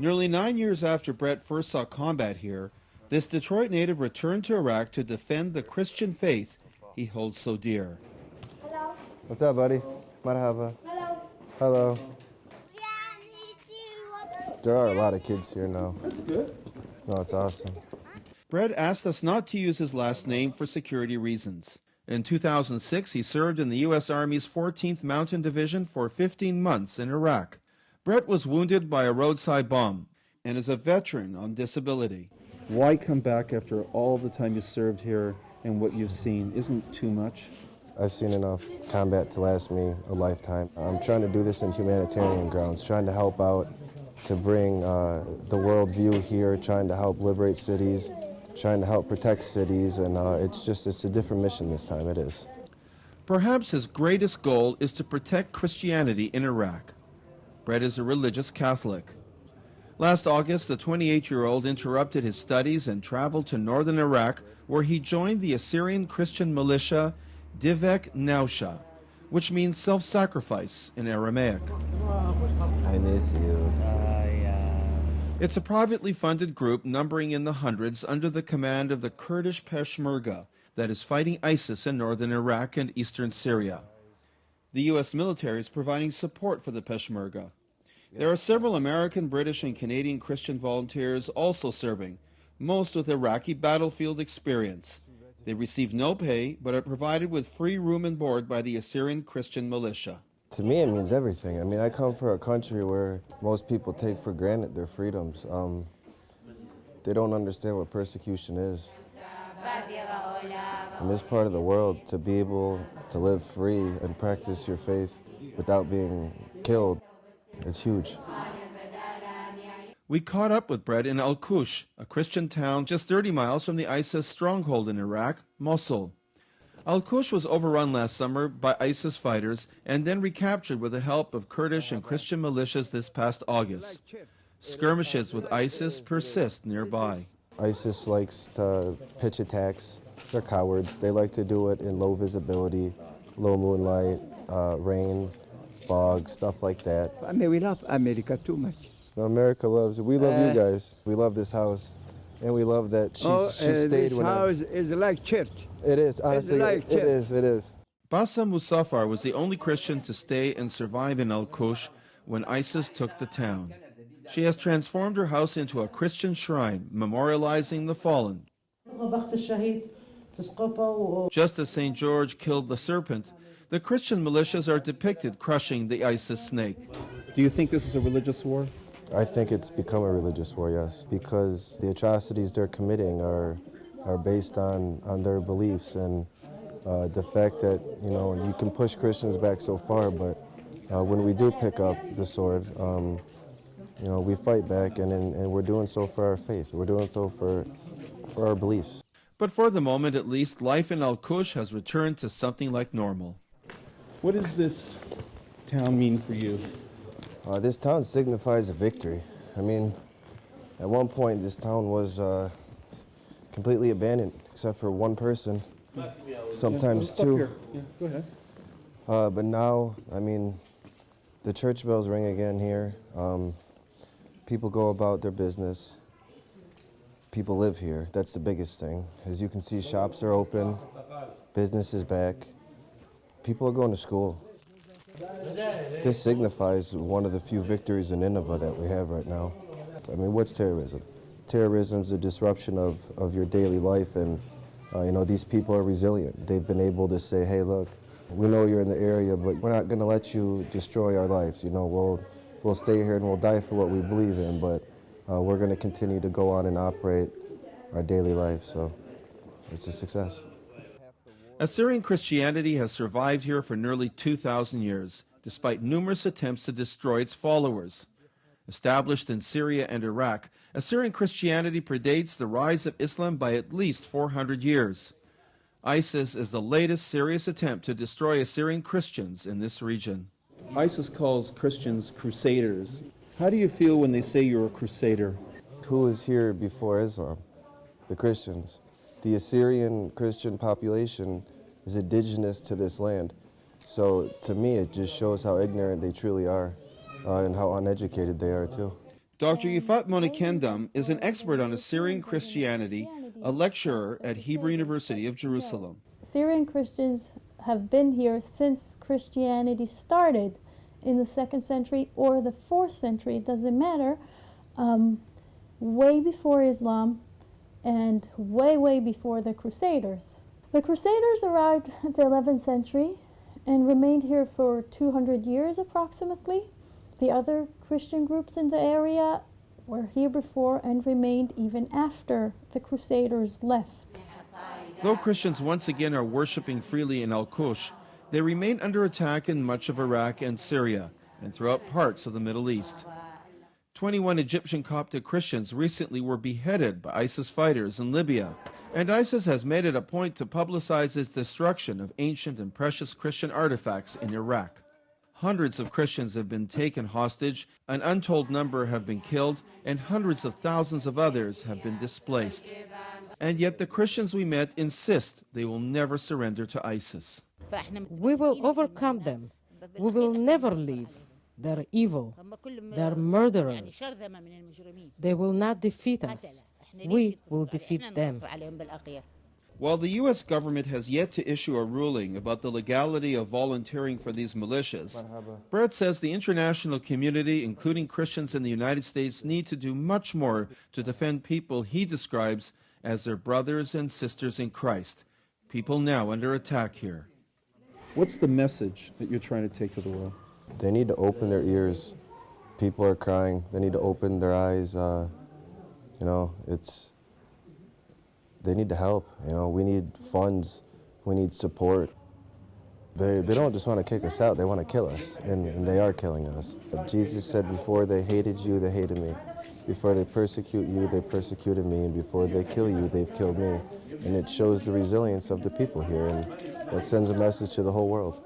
Nearly 9 years after Brett first saw combat here, this Detroit native returned to Iraq to defend the Christian faith he holds so dear. Hello. What's up, buddy? Marhaba. Hello. Hello. There are a lot of kids here now. That's good. No, it's awesome. Brett asked us not to use his last name for security reasons. In 2006, he served in the U.S. Army's 14th Mountain Division for 15 months in Iraq. Brett was wounded by a roadside bomb and is a veteran on disability. Why come back after all the time you served here and what you've seen? Isn't too much? I've seen enough combat to last me a lifetime. I'm trying to do this in humanitarian grounds, trying to help out, to bring the world view here, trying to help liberate cities, trying to help protect cities, and it's a different mission this time, it is. Perhaps his greatest goal is to protect Christianity in Iraq. Brett is a religious Catholic. Last August, the 28-year-old interrupted his studies and traveled to northern Iraq, where he joined the Assyrian Christian militia Divek Nausha, which means self-sacrifice in Aramaic. I miss you. It's a privately funded group numbering in the hundreds under the command of the Kurdish Peshmerga that is fighting ISIS in northern Iraq and eastern Syria. The U.S. military is providing support for the Peshmerga. There are several American, British, and Canadian Christian volunteers also serving, most with Iraqi battlefield experience. They receive no pay, but are provided with free room and board by the Assyrian Christian militia. To me, it means everything. I mean, I come from a country where most people take for granted their freedoms. They don't understand what persecution is. In this part of the world, to be able to live free and practice your faith without being killed, it's huge. We caught up with Brett in Alqosh, a Christian town just 30 miles from the ISIS stronghold in Iraq, Mosul. Alqosh was overrun last summer by ISIS fighters and then recaptured with the help of Kurdish and Christian militias this past August. Skirmishes with ISIS persist nearby. ISIS likes to pitch attacks. They're cowards. They like to do it in low visibility, low moonlight, rain, fog, stuff like that. I mean, we love America too much. America loves it. We love you guys. We love this house. And we love that she stayed with us. This house is like church. It is, honestly, like it is. Bassa Musaffar was the only Christian to stay and survive in Alqosh when ISIS took the town. She has transformed her house into a Christian shrine, memorializing the fallen. Just as St. George killed the serpent, the Christian militias are depicted crushing the ISIS snake. Do you think this is a religious war? I think it's become a religious war, yes, because the atrocities they're committing are based on their beliefs, and the fact that, you can push Christians back so far, but when we do pick up the sword, we fight back, and we're doing so for our faith. We're doing so for our beliefs. But for the moment, at least, life in Alqosh has returned to something like normal. What does this town mean for you? This town signifies a victory. I mean, at one point, this town was completely abandoned, except for one person, sometimes two. Yeah, go ahead. But now, I mean, the church bells ring again here. People go about their business. People live here. That's the biggest thing. As you can see, shops are open, business is back. People are going to school. This signifies one of the few victories in Nineveh that we have right now. I mean, what's terrorism? Terrorism is a disruption of your daily life, and these people are resilient. They've been able to say, hey, look, we know you're in the area, but we're not going to let you destroy our lives. We'll stay here and we'll die for what we believe in, but we're going to continue to go on and operate our daily life, so it's a success. Assyrian Christianity has survived here for nearly 2,000 years, despite numerous attempts to destroy its followers. Established in Syria and Iraq, Assyrian Christianity predates the rise of Islam by at least 400 years. ISIS is the latest serious attempt to destroy Assyrian Christians in this region. ISIS calls Christians crusaders. How do you feel when they say you're a crusader? Who was here before Islam? The Christians. The Assyrian Christian population is indigenous to this land. So to me, it just shows how ignorant they truly are and how uneducated they are too. Dr. Yifat Monekendam is an expert on Assyrian Christianity, a lecturer at Hebrew University of Jerusalem. Syrian Christians have been here since Christianity started in the 2nd century or the 4th century, it doesn't matter, way before Islam and way before the Crusaders. The Crusaders arrived at the 11th century and remained here for 200 years approximately. The other Christian groups in the area were here before and remained even after the Crusaders left. Though Christians once again are worshiping freely in Alqosh, they remain under attack in much of Iraq and Syria and throughout parts of the Middle East. 21 Egyptian Coptic Christians recently were beheaded by ISIS fighters in Libya, and ISIS has made it a point to publicize its destruction of ancient and precious Christian artifacts in Iraq. Hundreds of Christians have been taken hostage, an untold number have been killed, and hundreds of thousands of others have been displaced. And yet the Christians we met insist they will never surrender to ISIS. We will overcome them. We will never leave. They're evil. They're murderers. They will not defeat us. We will defeat them. While the U.S. government has yet to issue a ruling about the legality of volunteering for these militias, Brett says the international community, including Christians in the United States, need to do much more to defend people he describes as their brothers and sisters in Christ, people now under attack here. What's the message that you're trying to take to the world? They need to open their ears. People are crying. They need to open their eyes. They need to help. We need funds. We need support. They don't just want to kick us out. They want to kill us, and they are killing us. Jesus said, before they hated you, they hated me. Before they persecute you, they persecuted me. And before they kill you, they've killed me. And it shows the resilience of the people here, and it sends a message to the whole world.